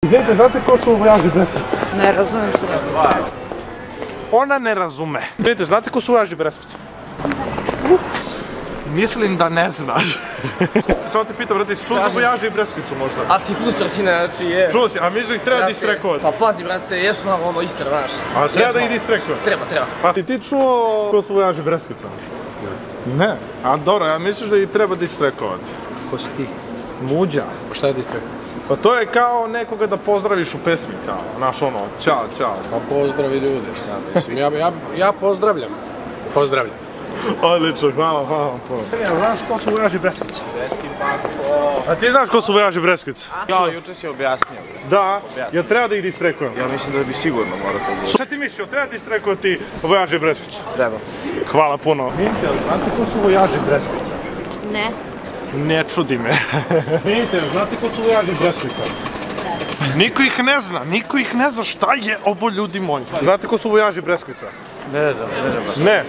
Izvinite, znate ko su vojaži Breskvice? Ne razumem što ne. Ona ne razume. Izvinite, znate ko su vojaži Breskvice? Mislim da ne znaš. Samo te pitam, brate, si čuo za vojaže i Breskvicu možda? A si kustor sine, znači je... Čuo si, a misliš da ih treba distrekovati? Pa pazi, brate, jesmo ono Istra, znaš. A treba da ih distrekovati? Treba. A ti čuo ko su vojaži Breskvica? Ne. A dobro, ja misliš da ih treba distrekovati? Ko si ti? Muđa. Šta je distrekt? Pa to je kao nekoga da pozdraviš u pesmi, kao, znaš ono, čao. Pa pozdravi ljude, šta mislim, ja pozdravljam. Odlično, hvala vam puno. Znaš ko su vojaži Breskvice? A ti znaš ko su vojaži Breskvice? Ja, juče si objasnio. Da, jel treba da ih distrekujemo? Ja mislim da bi sigurno morao to biti. Šta ti misliš, jel treba distrekovati vojaži Breskvice? Treba. Hvala puno. Znate ko su vojaži Breskvice? Ne. Ne čudi me. Vidite, znate ko su vojaži Breskvice? Niko ih ne zna šta je ovo, ljudi moji. Znate ko su vojaži Breskvice? Ne znam. Ne.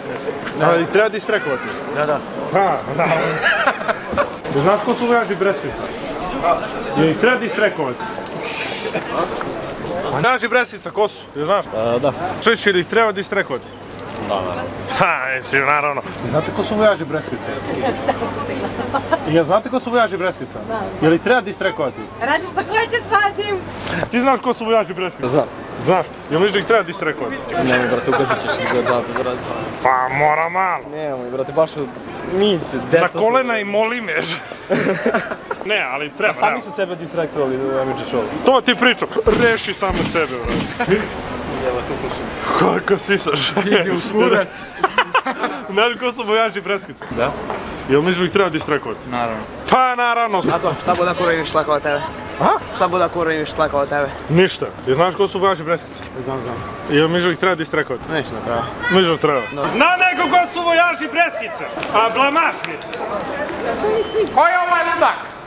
Ali ih treba distrekovati? Da. Ha, da. Znaš ko su vojaži Breskvice? Jel ih treba distrekovati? Vojaži Breskvice, ko su? Jel znaš? Da. Češ, jel ih treba distrekovati? Da. Ha, mislim, naravno. Znate ko su vojaži Breskvice? Jel znate ko su vojaži Breskvice? Znam. Jel ih treba distrekovati? Radi šta hoćeš, radim. Ti znaš ko su vojaži Breskvice? Znam. Znaš? Jel misliš da ih treba distrekovati? Nemoj, brate, ugazit ćeš ih za džabe, brate. Pa mora malo. Nemoj, brate, baš minci, deca Na kolena i moli me. Ne, ali treba. Sami su sebe distraktovali u MG Show. To ti pričam. Reši samo sebe, brate. Evo, tu pušim. Kako sisaš? Idi u kurac. Znaš ko su vojaži Breskvice? Da? Jel misliš da ih treba distrekovati? Naravno. Pa naravno. Ako, šta bude ako uriniš tako od tebe? A? Šta bude ako uriniš tako od tebe? Ništa. Jel znaš ko su vojaži Breskvice? Znam. Jel misliš da ih treba distrekovati? Neće da treba. Misliš da treba? Zna neko ko su vojaži Breskvice? A blamaš misli? Ko je ovaj ludak?